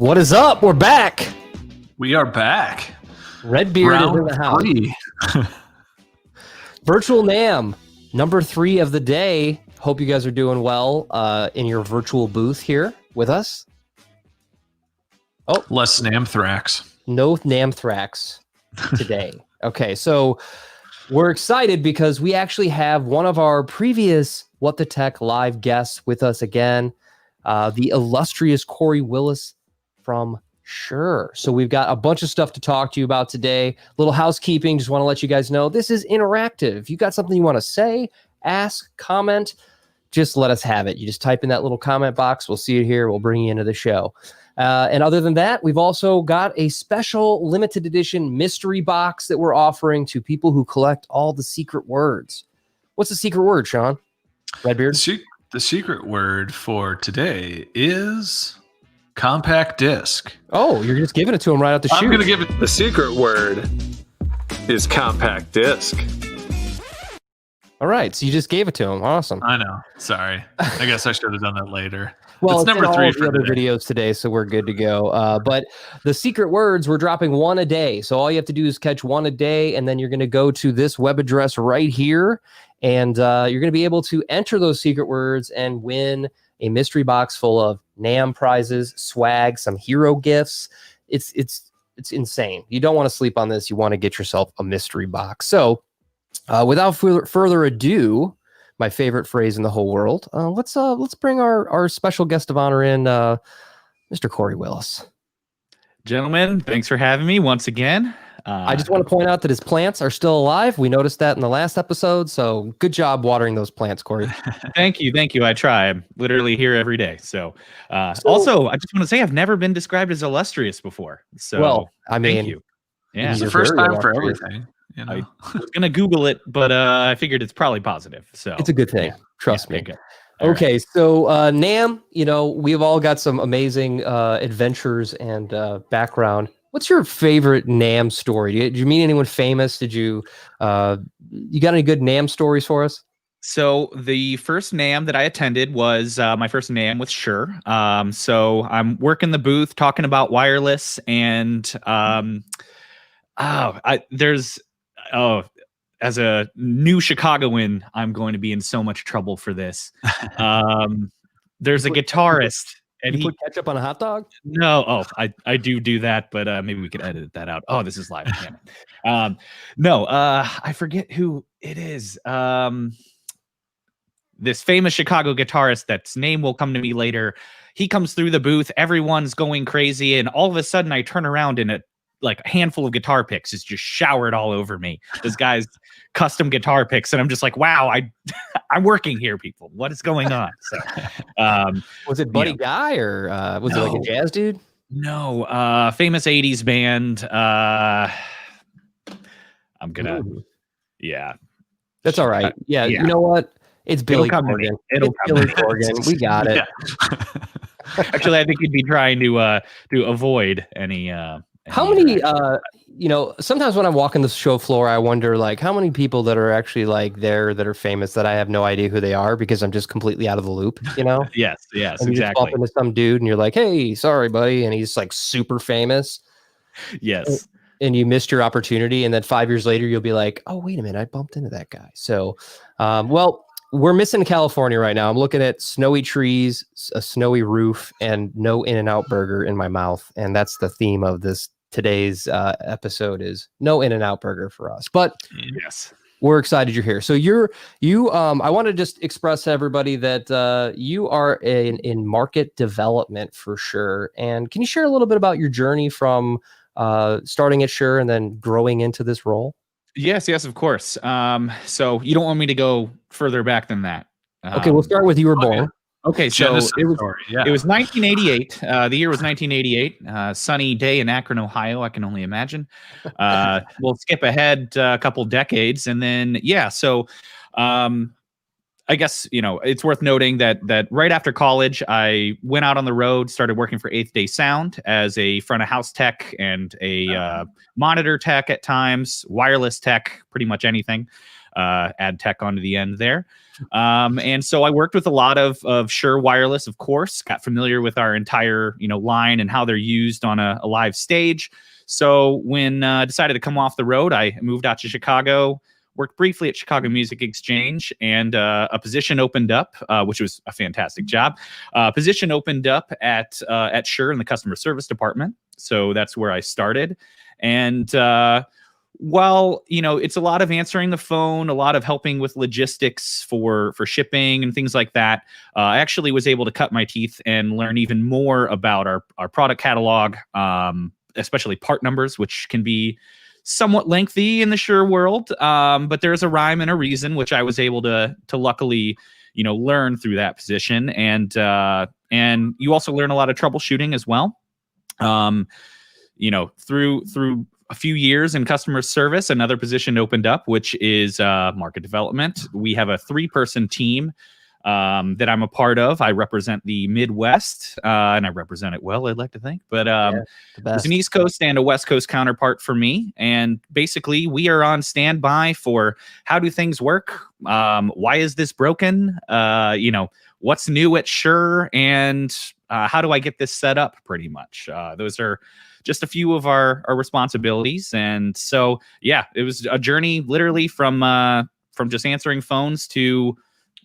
What is up? We're back. We are back. Redbeard is in the house. Virtual NAMM, number 3 of the day. Hope you guys are doing well in your virtual booth here with us. Oh, less Namthrax. No Namthrax today. Okay, so we're excited because we actually have one of our previous What the Tech live guests with us again, the illustrious Corey Willis from Shure. So we've got a bunch of stuff to talk to you about today. Little housekeeping. Just want to let you guys know this is interactive. If you got something you want to say, ask, comment, just let us have it. You just type in that little comment box. We'll see it here. We'll bring you into the show. And other than that, we've also got a special limited edition mystery box that we're offering to people who collect all the secret words. What's the secret word, Sean? Redbeard? The secret word for today is compact disc. Oh, you're just giving it to him right out the chute. I'm going to give it. The secret word is compact disc. All right, so you just gave it to him. Awesome. I know. Sorry. I guess I should have done that later. Well, it's number in 3 all for the other today. videos today, so we're good to go. But the secret words, we're dropping one a day. So all you have to do is catch one a day, and then you're going to go to this web address right here, and you're going to be able to enter those secret words and win a mystery box full of NAMM prizes, swag, some hero gifts. It's insane. You don't want to sleep on this. You want to get yourself a mystery box. So without further ado, my favorite phrase in the whole world, let's bring our special guest of honor in, Mr. Corey Willis. Gentlemen, thanks for having me once again. I just want to point out that his plants are still alive. We noticed that in the last episode, so good job watering those plants, Corey. Thank you. I try. I'm literally here every day. So, also, I just want to say I've never been described as illustrious before. So, well, I mean, thank you. Yeah, It's the first time for everything. You know? I was gonna Google it, but I figured it's probably positive. So it's a good thing. Yeah. Trust me. Okay. Okay, so NAMM, we've all got some amazing adventures and background. What's your favorite NAMM story? Did you meet anyone famous? Did you got any good NAMM stories for us? So the first NAMM that I attended was my first NAMM with Shure. So I'm working the booth talking about wireless, and as a new Chicagoan, I'm going to be in so much trouble for this. There's a guitarist. And he put ketchup on a hot dog? No. I do that, but maybe we could edit that out. Oh, this is live. Damn it. No, I forget who it is. This famous Chicago guitarist that's name will come to me later. He comes through the booth. Everyone's going crazy. And all of a sudden I turn around and a handful of guitar picks is just showered all over me. This guy's custom guitar picks. And I'm just like, wow, I'm working here, people. What is going on? So, was it Buddy Guy or was it like a jazz dude? No, famous 80s band. I'm gonna, that's all right. Yeah, you know what? It's Billy Corgan. It's Billy Corgan. We got it. Yeah. Actually, I think he'd be trying to avoid any. How many, sometimes when I'm walking the show floor, I wonder, how many people that are actually, there that are famous that I have no idea who they are because I'm just completely out of the loop, Yes, and you exactly. just bump into some dude and you're like, hey, sorry, buddy. And he's, super famous. Yes. And you missed your opportunity. And then 5 years later, you'll be like, oh, wait a minute, I bumped into that guy. So, we're missing California right now. I'm looking at snowy trees, a snowy roof, and no In-N-Out burger in my mouth. And that's the theme of today's episode is no In-N-Out burger for us. But yes, we're excited you're here. So I want to just express to everybody that you are in market development for Shure. And can you share a little bit about your journey from starting at Shure and then growing into this role? Yes, of course. So you don't want me to go further back than that. Okay, we'll start with you were born. Okay, so it was 1988. The year was 1988. Sunny day in Akron, Ohio. I can only imagine. We'll skip ahead a couple decades, and then so I guess it's worth noting that right after college, I went out on the road, started working for Eighth Day Sound as a front of house tech and a monitor tech at times, wireless tech, pretty much anything. add tech onto the end there. And so I worked with a lot of Shure wireless, of course, got familiar with our entire, line and how they're used on a live stage. So when decided to come off the road, I moved out to Chicago, worked briefly at Chicago Music Exchange, and a position opened up, which was a fantastic job. Position opened up at Shure in the customer service department. So that's where I started. And while, it's a lot of answering the phone, a lot of helping with logistics for shipping and things like that, I actually was able to cut my teeth and learn even more about our product catalog, especially part numbers, which can be somewhat lengthy in the Shure world, but there's a rhyme and a reason, which I was able to luckily, learn through that position. And you also learn a lot of troubleshooting as well. Through a few years in customer service, another position opened up, which is market development. We have a 3-person team that I'm a part of. I represent the Midwest, and I represent it well, I'd like to think. But there's an East Coast and a West Coast counterpart for me. And basically, we are on standby for how do things work? Why is this broken? What's new at Shure? And how do I get this set up, pretty much? Those are just a few of our responsibilities. And so, yeah, it was a journey literally from just answering phones to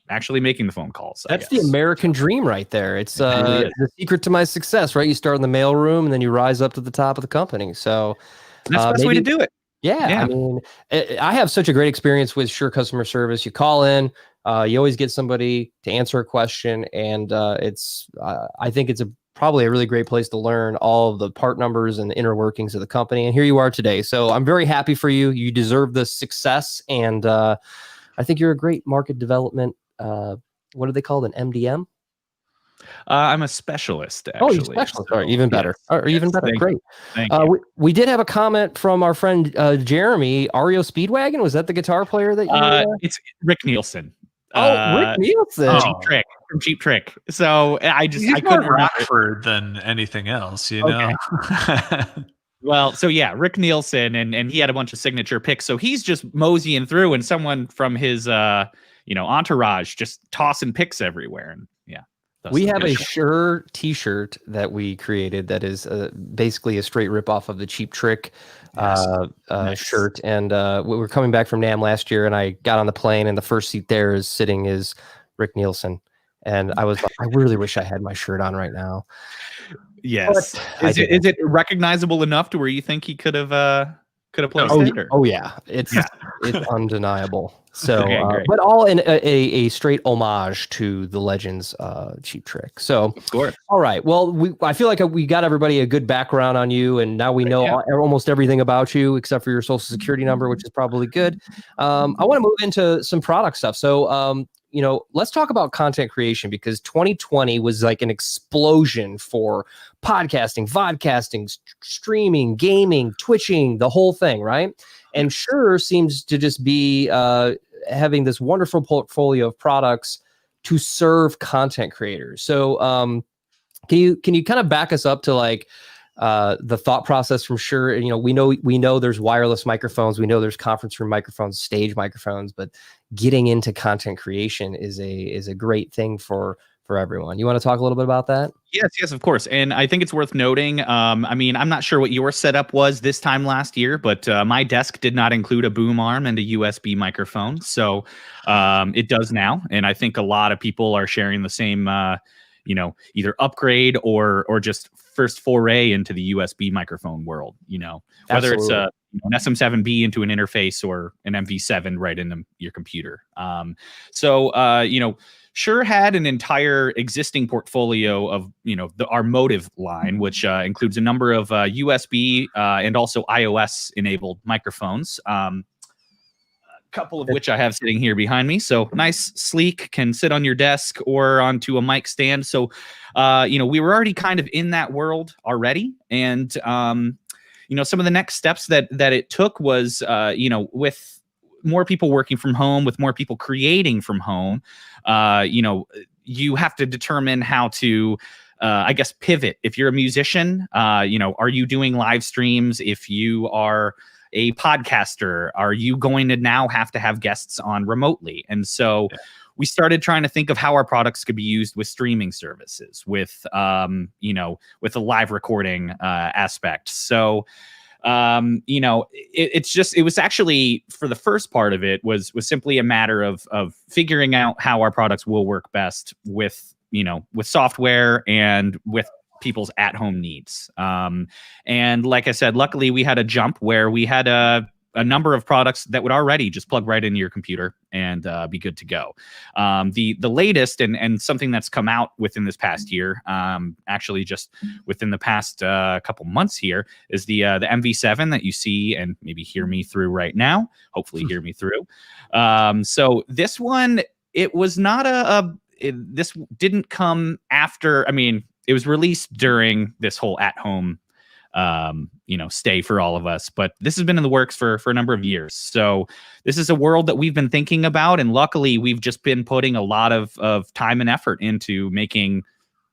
actually making the phone calls. That's the American dream right there. It's the secret to my success, right? You start in the mailroom and then you rise up to the top of the company. So that's the best way to do it. Yeah. I mean, I have such a great experience with Shure customer service. You call in, you always get somebody to answer a question. And I think it's probably a really great place to learn all of the part numbers and the inner workings of the company. And here you are today. So I'm very happy for you. You deserve this success. And I think you're a great market development. What are they called? An MDM? I'm a specialist, actually. Oh, you're a specialist. So, all right, even better. Yes. Even better. Great. Thank you. We did have a comment from our friend Jeremy. Ario Speedwagon, was that the guitar player that you It's Rick Nielsen. Rick Nielsen. From Cheap Trick. So I couldn't more Rockford than anything else, know? Well, so yeah, Rick Nielsen, and he had a bunch of signature picks. So he's just moseying through, and someone from his entourage just tossing picks everywhere. And we have a Shure t-shirt that we created that is basically a straight ripoff of the Cheap Trick shirt. And we were coming back from NAMM last year, and I got on the plane, and the first seat there is Rick Nielsen. And I was like, I really wish I had my shirt on right now. Yes. Is it recognizable enough to where you think he could have placed it? Or? Oh yeah, it's undeniable. So, but all in a straight homage to the Legends Cheap Trick. So, of course. All right. Well, I feel like we got everybody a good background on you, and now we know almost everything about you except for your social security number, which is probably good. I want to move into some product stuff. So, let's talk about content creation, because 2020 was like an explosion for podcasting, vodcasting, streaming, gaming, twitching, the whole thing, right? And Shure seems to just be having this wonderful portfolio of products to serve content creators. So can you kind of back us up to like the thought process from Shure? We know there's wireless microphones, we know there's conference room microphones, stage microphones, but getting into content creation is a great thing for everyone. You want to talk a little bit about that? Yes, of course. And I think it's worth noting. I'm not sure what your setup was this time last year, but my desk did not include a boom arm and a USB microphone. So it does now. And I think a lot of people are sharing the same, either upgrade or just first foray into the USB microphone world, whether Absolutely. It's an SM7B into an interface or an MV7 right into your computer. Shure had an entire existing portfolio of, our Motive line, which includes a number of USB and also iOS enabled microphones. A couple of which I have sitting here behind me. So nice, sleek, can sit on your desk or onto a mic stand. So, we were already kind of in that world already. And, some of the next steps that it took was, with more people working from home, with more people creating from home, you have to determine how to, pivot. If you're a musician, are you doing live streams? If you are a podcaster? Are you going to now have to have guests on remotely? And so we started trying to think of how our products could be used with streaming services, with with a live recording aspect. So it was actually, for the first part of it, was simply a matter of figuring out how our products will work best with software and with people's at-home needs. And like I said, luckily we had a jump where we had a number of products that would already just plug right into your computer and be good to go. The latest and something that's come out within this past year, actually just within the past couple months here, is the MV7 that you see and maybe hear me through right now. Hopefully hear me through. So this one, it was not this didn't come after. I mean, it was released during this whole at-home stay for all of us, but this has been in the works for a number of years. So this is a world that we've been thinking about, and luckily we've just been putting a lot of time and effort into making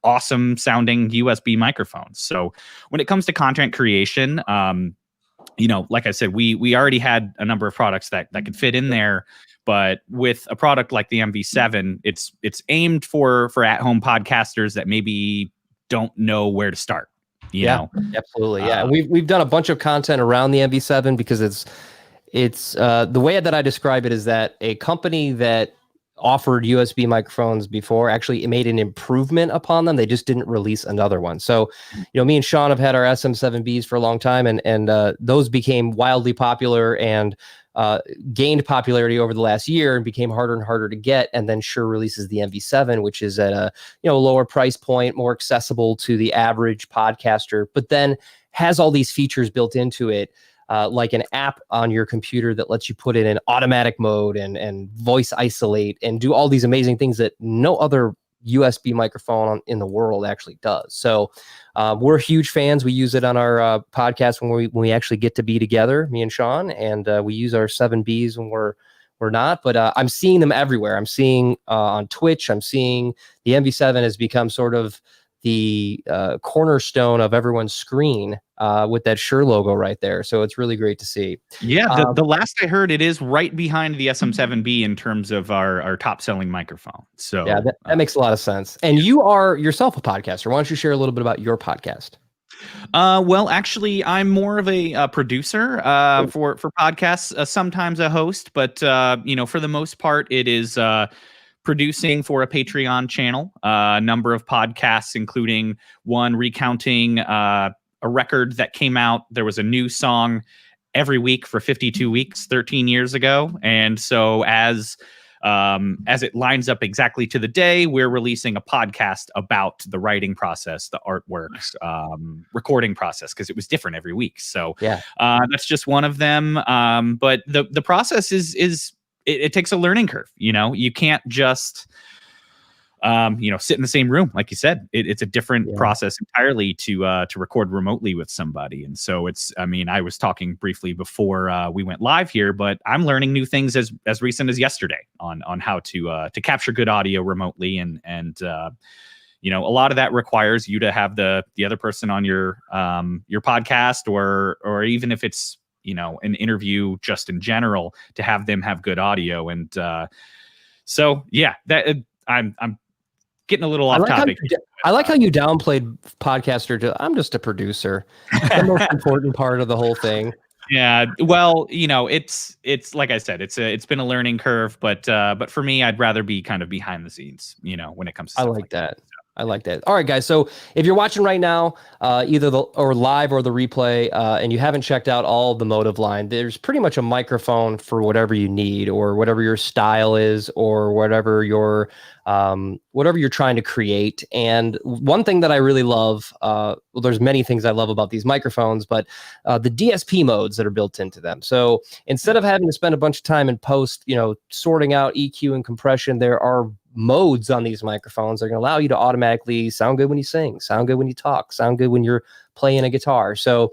awesome sounding USB microphones. So when it comes to content creation, like I said, we already had a number of products that could fit in there. But with a product like the MV7, it's aimed for at-home podcasters that maybe don't know where to start. You know? Absolutely. Yeah. We've done a bunch of content around the MV7 because it's the way that I describe it is that a company that offered USB microphones before actually made an improvement upon them. They just didn't release another one. So, me and Sean have had our SM7Bs for a long time, and those became wildly popular and gained popularity over the last year and became harder and harder to get. And then Shure releases the MV7, which is at a lower price point, more accessible to the average podcaster, but then has all these features built into it, like an app on your computer that lets you put it in automatic mode and voice isolate and do all these amazing things that no other USB microphone in the world actually does. So we're huge fans. We use it on our podcast when we actually get to be together, me and Sean, and we use our 7Bs when we're not. But I'm seeing them everywhere. I'm seeing on Twitch. I'm seeing the MV7 has become sort of the cornerstone of everyone's screen with that Shure logo right there. So it's really great to see. Yeah, the last I heard, it is right behind the SM7B in terms of our top selling microphone. So yeah, that makes a lot of sense. And you are yourself a podcaster. Why don't you share a little bit about your podcast? Well, actually, I'm more of a producer for podcasts, sometimes a host, but for the most part, it is producing for a Patreon channel, a number of podcasts, including one recounting a record that came out. There was a new song every week for 52 weeks, 13 years ago. And so as it lines up exactly to the day, we're releasing a podcast about the writing process, the artworks, recording process, because it was different every week. So that's just one of them. But the process is it takes a learning curve. You can't just sit in the same room. Like you said, it's a different process entirely to record remotely with somebody. And so I was talking briefly before we went live here, but I'm learning new things as recent as yesterday on how to capture good audio remotely. And a lot of that requires you to have the other person on your podcast or even if it's, an interview just in general, to have them have good audio. And I'm getting a little off topic. I like how you downplayed podcaster. I'm just a producer. The most important part of the whole thing. Yeah. Well, it's like I said, it's been a learning curve, but for me, I'd rather be kind of behind the scenes, when it comes to stuff like that. I like that. All right, guys. So if you're watching right now, either or live or the replay, and you haven't checked out all the Motive line, there's pretty much a microphone for whatever you need or whatever your style is or whatever you're trying to create. And one thing that I really love, there's many things I love about these microphones, but the DSP modes that are built into them. So instead of having to spend a bunch of time in post, sorting out EQ and compression, there are modes on these microphones that are going to allow you to automatically sound good when you sing, sound good when you talk, sound good when you're playing a guitar. So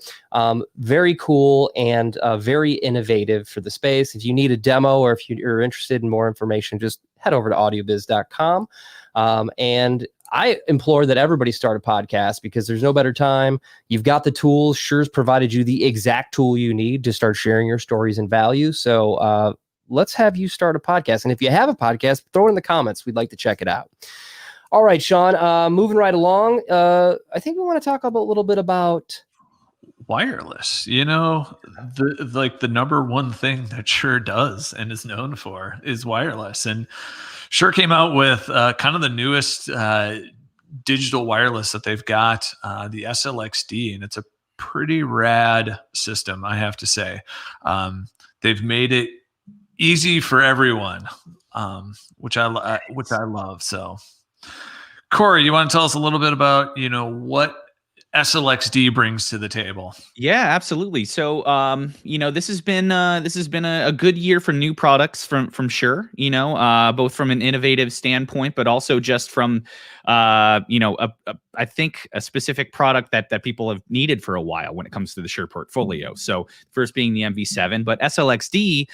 very cool and very innovative for the space. If you need a demo or if you're interested in more information, just head over to audiobiz.com. And I implore that everybody start a podcast because there's no better time. You've got the tools. Shure's provided you the exact tool you need to start sharing your stories and value. So let's have you start a podcast. And if you have a podcast, throw it in the comments. We'd like to check it out. All right, Sean, moving right along. I think we want to talk a little bit about wireless. The number one thing that Shure does and is known for is wireless. And Shure came out with kind of the newest digital wireless that they've got, the SLXD, and it's a pretty rad system, I have to say. They've made it easy for everyone, which I love. So, Corey, you want to tell us a little bit about what SLXD brings to the table? Yeah, absolutely. So, this has been a good year for new products from Shure. Both from an innovative standpoint, but also just from, I think a specific product that people have needed for a while when it comes to the Shure portfolio. So, first being the MV7, but SLXD.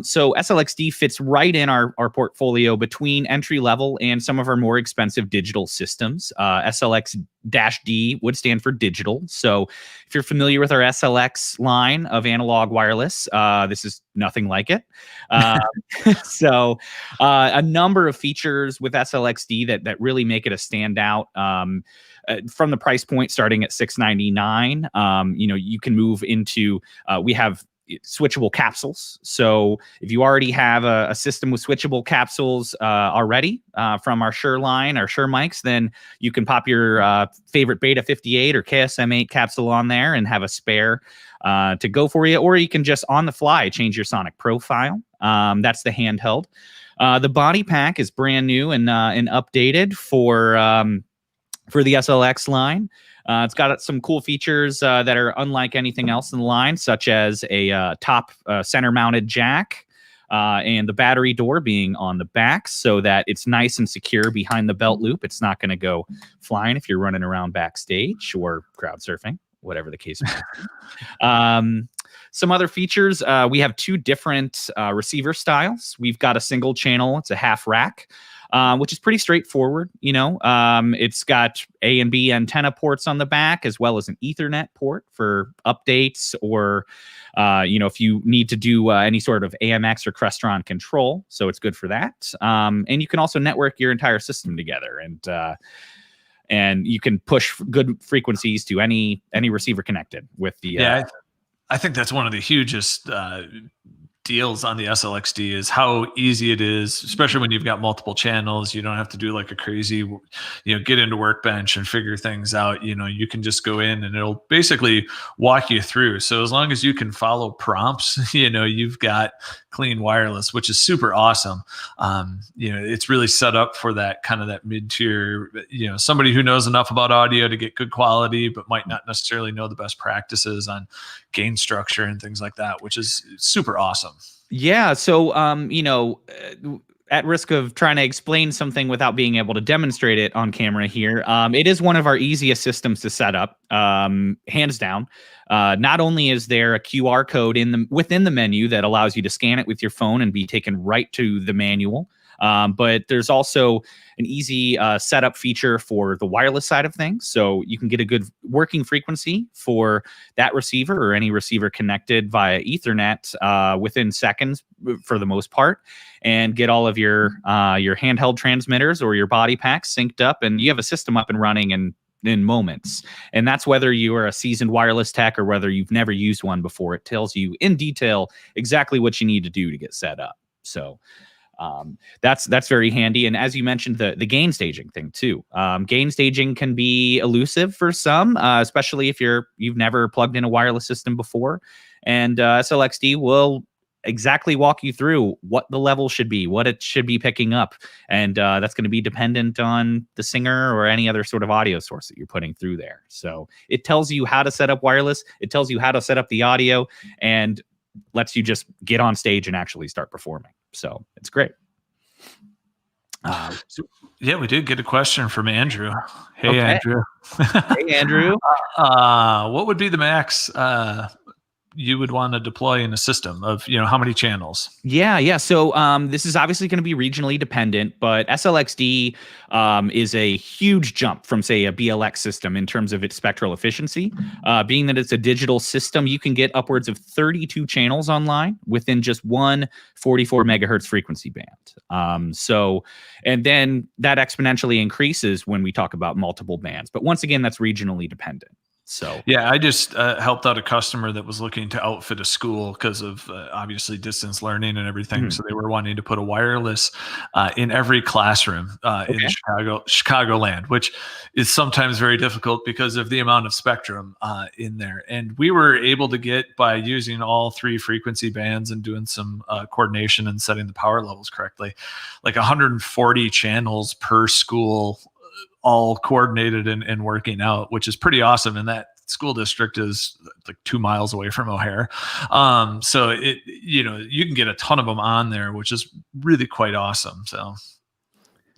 So SLXD fits right in our portfolio between entry level and some of our more expensive digital systems. SLX-D would stand for digital. So if you're familiar with our SLX line of analog wireless, this is nothing like it. So a number of features with SLXD that really make it a standout. From the price point starting at $699, you can move into, we have switchable capsules. So if you already have a system with switchable capsules already from our Shure line, our Shure mics, then you can pop your favorite Beta 58 or KSM8 capsule on there and have a spare to go for you. Or you can just on the fly change your sonic profile. That's the handheld. The body pack is brand new and updated for the SLX line. It's got some cool features that are unlike anything else in the line, such as a top center-mounted jack and the battery door being on the back so that it's nice and secure behind the belt loop. It's not going to go flying if you're running around backstage or crowd surfing, whatever the case may be. Some other features, we have two different receiver styles. We've got a single channel. It's a half rack. Which is pretty straightforward. It's got A and B antenna ports on the back, as well as an Ethernet port for updates or, if you need to do any sort of AMX or Crestron control. So it's good for that. And you can also network your entire system together, and you can push good frequencies to any receiver connected with the. I think that's one of the hugest deals on the SLXD is how easy it is, especially when you've got multiple channels. You don't have to do like a crazy, get into Workbench and figure things out. You can just go in and it'll basically walk you through. So as long as you can follow prompts, you've got clean wireless, which is super awesome. It's really set up for that kind of that mid-tier, somebody who knows enough about audio to get good quality, but might not necessarily know the best practices on gain structure and things like that, which is super awesome. Yeah. So, at risk of trying to explain something without being able to demonstrate it on camera here, it is one of our easiest systems to set up, hands down. Not only is there a QR code within the menu that allows you to scan it with your phone and be taken right to the manual, but there's also an easy setup feature for the wireless side of things. So you can get a good working frequency for that receiver or any receiver connected via Ethernet within seconds for the most part, and get all of your handheld transmitters or your body packs synced up, and you have a system up and running in moments. And that's whether you are a seasoned wireless tech or whether you've never used one before. It tells you in detail exactly what you need to do to get set up. So that's very handy. And as you mentioned, the gain staging thing too. Gain staging can be elusive for some, especially if you've never plugged in a wireless system before. And SLXD will exactly walk you through what the level should be, what it should be picking up. And that's going to be dependent on the singer or any other sort of audio source that you're putting through there. So it tells you how to set up wireless. It tells you how to set up the audio and lets you just get on stage and actually start performing. So it's great. We did get a question from Andrew. Hey, okay. Andrew. Hey, Andrew. What would be the max you would want to deploy in a system of, how many channels? Yeah. So this is obviously going to be regionally dependent, but SLXD is a huge jump from, say, a BLX system in terms of its spectral efficiency. Being that it's a digital system, you can get upwards of 32 channels online within just one 44 megahertz frequency band. And then that exponentially increases when we talk about multiple bands. But once again, that's regionally dependent. So yeah, I just helped out a customer that was looking to outfit a school because of obviously distance learning and everything. So they were wanting to put a wireless in every classroom in Chicagoland, which is sometimes very difficult because of the amount of spectrum in there. And we were able to get, by using all 3 frequency bands and doing some coordination and setting the power levels correctly, like 140 channels per school, all coordinated and working out, which is pretty awesome. And that school district is like 2 miles away from O'Hare. So you can get a ton of them on there, which is really quite awesome. So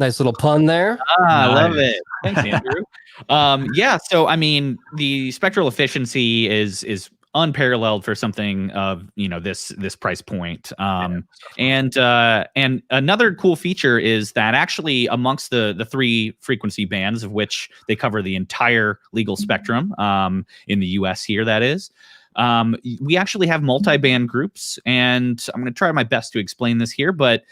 nice little pun there. I love it. Thanks, Andrew. So I mean, the spectral efficiency is unparalleled for something of this price point. And another cool feature is that actually amongst the 3 frequency bands, of which they cover the entire legal spectrum in the US here, that is, we actually have multi-band groups, and I'm going to try my best to explain this here, but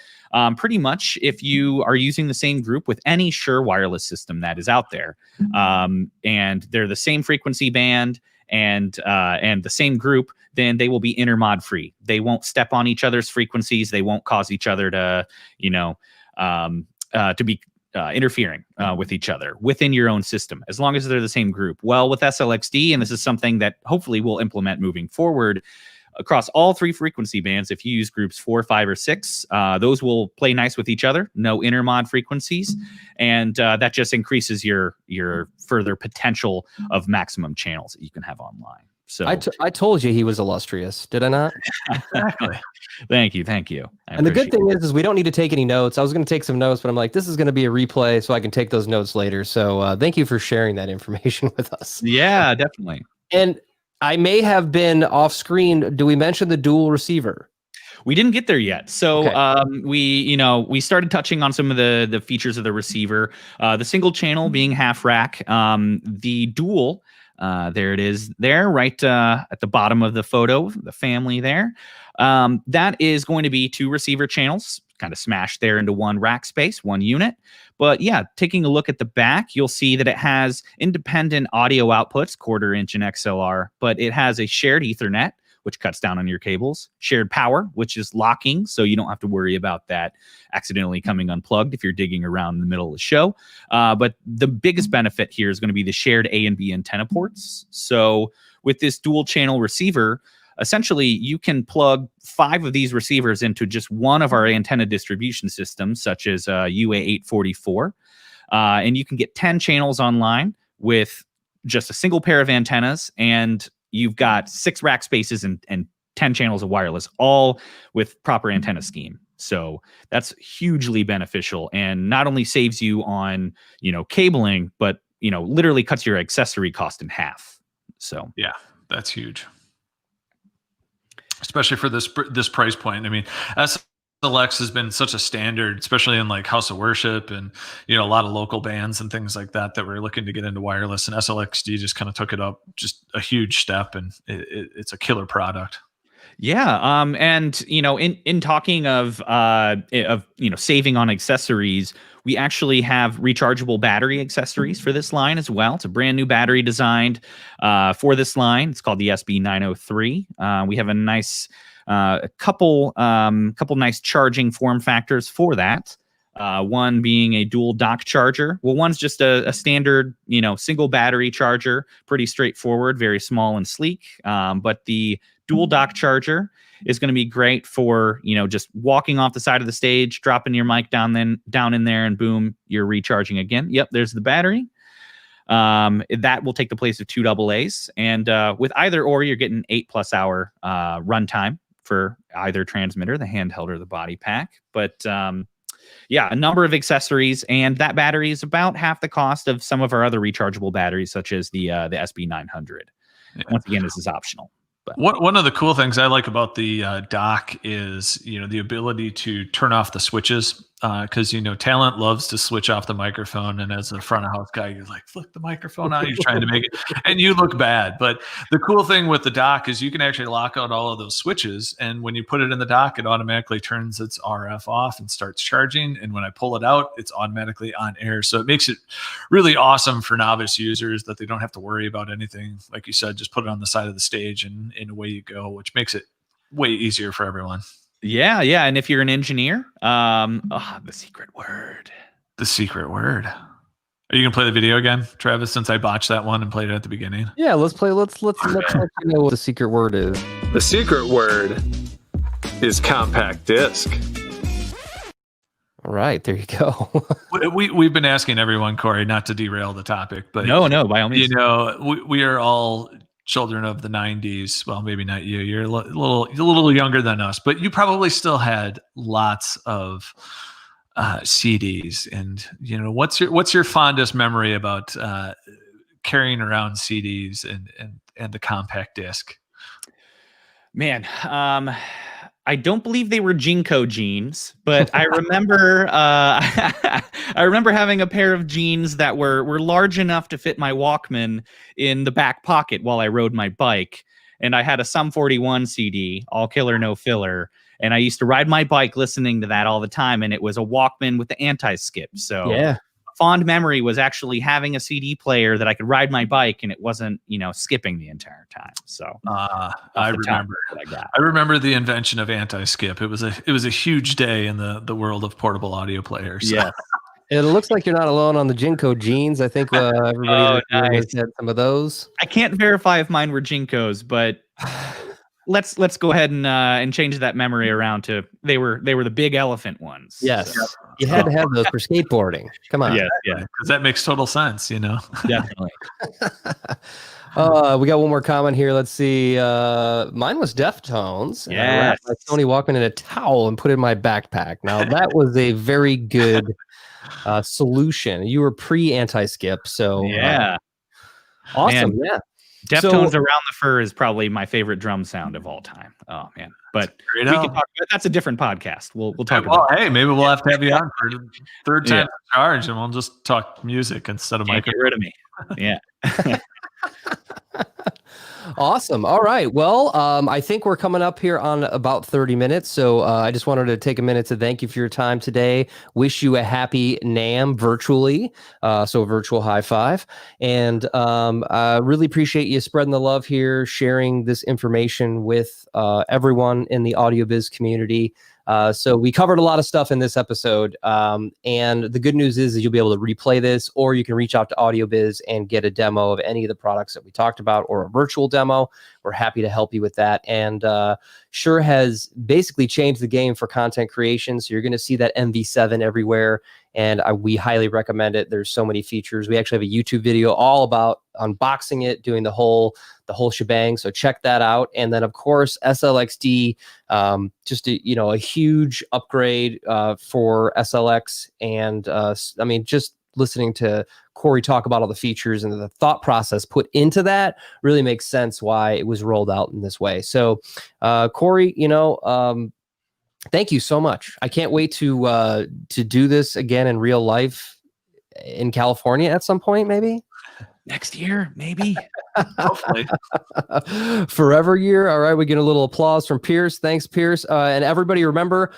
pretty much if you are using the same group with any Shure wireless system that is out there, and they're the same frequency band and the same group, then they will be intermod free. They won't step on each other's frequencies. They won't cause each other to, to be interfering with each other within your own system, as long as they're the same group. Well, with SLXD, and this is something that hopefully we'll implement moving forward, across all 3 frequency bands, if you use groups 4, 5, or 6, those will play nice with each other. No intermod frequencies, and that just increases your further potential of maximum channels that you can have online. So I told you he was illustrious, did I not? Exactly. Thank you. And the good thing is we don't need to take any notes. I was going to take some notes, but I'm like, this is going to be a replay, so I can take those notes later. So thank you for sharing that information with us. Yeah, definitely. And I may have been off screen. Do we mention the dual receiver? We didn't get there yet. So we started touching on some of the features of the receiver. The single channel being half rack. The dual, there it is there, right at the bottom of the photo, the family there. That is going to be 2 receiver channels, kind of smashed there into one rack space, one unit. But yeah, taking a look at the back, you'll see that it has independent audio outputs, 1/4 inch and XLR, but it has a shared Ethernet, which cuts down on your cables, shared power, which is locking, so you don't have to worry about that accidentally coming unplugged if you're digging around in the middle of the show. But the biggest benefit here is going to be the shared A and B antenna ports. So with this dual channel receiver, essentially you can plug 5 of these receivers into just one of our antenna distribution systems, such as UA844, and you can get 10 channels online with just a single pair of antennas, and you've got 6 rack spaces and 10 channels of wireless, all with proper antenna scheme. So that's hugely beneficial, and not only saves you on cabling, but literally cuts your accessory cost in half. So yeah, that's huge, especially for this price point. I mean, SLX has been such a standard, especially in like House of Worship and a lot of local bands and things like that we're looking to get into wireless, and SLXD just kind of took it up just a huge step, and it's a killer product. Yeah. And in talking of saving on accessories, we actually have rechargeable battery accessories for this line as well. It's a brand new battery designed for this line. It's called the SB903. We have a nice couple nice charging form factors for that. One being a dual dock charger. Well, one's just a standard, single battery charger, pretty straightforward, very small and sleek. But the dual dock charger is going to be great for, just walking off the side of the stage, dropping your mic down in there, and boom, you're recharging again. Yep, there's the battery. That will take the place of 2 AA's, and with either or, you're getting 8+ hour runtime for either transmitter, the handheld or the body pack. But yeah, a number of accessories, and that battery is about half the cost of some of our other rechargeable batteries, such as the SB900. Yeah. Once again, this is optional. But one of the cool things I like about the dock is, the ability to turn off the switches, because, talent loves to switch off the microphone. And as a front of house guy, you're like, flick the microphone on, you're trying to make it, and you look bad. But the cool thing with the dock is you can actually lock out all of those switches. And when you put it in the dock, it automatically turns its RF off and starts charging. And when I pull it out, it's automatically on air. So it makes it really awesome for novice users that they don't have to worry about anything. Like you said, just put it on the side of the stage and away you go, which makes it way easier for everyone. Yeah. And if you're an engineer, the secret word. The secret word. Are you gonna play the video again, Travis? Since I botched that one and played it at the beginning. Yeah, let's play. Let's let you know what the secret word is. The secret word is compact disc. All right, there you go. We've been asking everyone, Corey, not to derail the topic, but no, by all means. We are all children of the 90s. Well, maybe not you. You're a little younger than us, but you probably still had lots of CDs. And what's your fondest memory about carrying around CDs and the compact disc? Man, I don't believe they were Jinko jeans, but I remember I remember having a pair of jeans that were large enough to fit my Walkman in the back pocket while I rode my bike. And I had a Sum 41 CD, All Killer No Filler. And I used to ride my bike listening to that all the time. And it was a Walkman with the anti-skip. So yeah. Fond memory was actually having a CD player that I could ride my bike and it wasn't, skipping the entire time. So I remember the invention of anti-skip. It was a huge day in the world of portable audio players. Yeah. It looks like you're not alone on the Jinko jeans. I think everybody has had some of those. I can't verify if mine were Jinkos, but let's go ahead and change that memory around to they were the big elephant ones. Yes. So. You had to have those for skateboarding. Come on. Yeah. Because that makes total sense, Definitely. We got one more comment here. Let's see. Mine was Deftones. Yeah. I wrapped my Sony Walkman in a towel and put it in my backpack. Now that was a very good solution. You were pre-anti-skip, so yeah. Awesome. Man. Yeah. Deftones Around the Fur is probably my favorite drum sound of all time. Oh man. But we can talk about, that's a different podcast. We'll talk about hey, maybe we'll have to have you on for the third time charge and we'll just talk music instead of Get rid of me. Yeah. Awesome. All right. Well, I think we're coming up here on about 30 minutes. So I just wanted to take a minute to thank you for your time today. Wish you a happy NAMM virtually. So a virtual high five. And I really appreciate you spreading the love here, sharing this information with everyone in the Audiobiz community. So we covered a lot of stuff in this episode. And the good news is you'll be able to replay this, or you can reach out to Audiobiz and get a demo of any of the products that we talked about or a virtual demo. We're happy to help you with that. And Shure has basically changed the game for content creation. So you're going to see that MV7 everywhere. And we highly recommend it. There's so many features. We actually have a YouTube video all about unboxing it, doing the whole shebang. So check that out. And then of course, SLXD, just a huge upgrade for SLX. And just listening to Corey talk about all the features and the thought process put into that really makes sense why it was rolled out in this way. So Corey, thank you so much. I can't wait to do this again in real life in California at some point, maybe next year, maybe. Hopefully. Forever year. All right, we get a little applause from Pierce. Thanks, Pierce. And everybody, remember,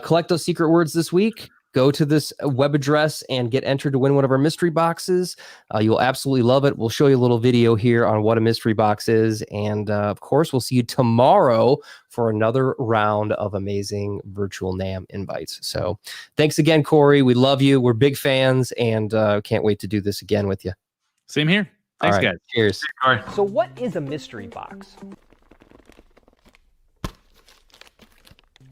collect those secret words this week. Go to this web address and get entered to win one of our mystery boxes. You'll absolutely love it. We'll show you a little video here on what a mystery box is. And of course, we'll see you tomorrow for another round of amazing virtual NAMM invites. So thanks again, Corey. We love you. We're big fans and can't wait to do this again with you. Same here. Thanks, guys. Cheers. So what is a mystery box?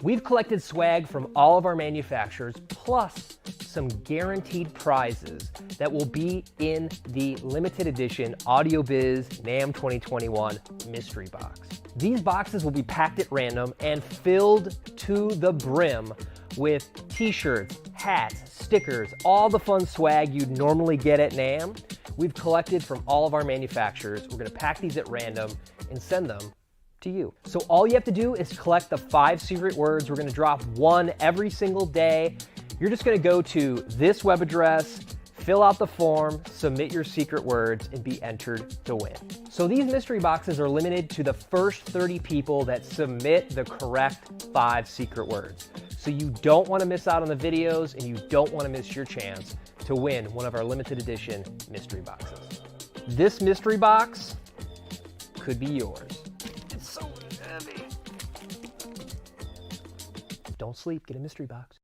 We've collected swag from all of our manufacturers, plus some guaranteed prizes that will be in the limited edition Audiobiz NAMM 2021 mystery box. These boxes will be packed at random and filled to the brim with t-shirts, hats, stickers, all the fun swag you'd normally get at NAMM. We've collected from all of our manufacturers. We're gonna pack these at random and send them to you. So all you have to do is collect the 5 secret words. We're gonna drop one every single day. You're just gonna go to this web address, fill out the form, submit your secret words, and be entered to win. So these mystery boxes are limited to the first 30 people that submit the correct 5 secret words. So you don't wanna miss out on the videos, and you don't wanna miss your chance to win one of our limited edition mystery boxes. This mystery box could be yours. It's so heavy. Don't sleep, get a mystery box.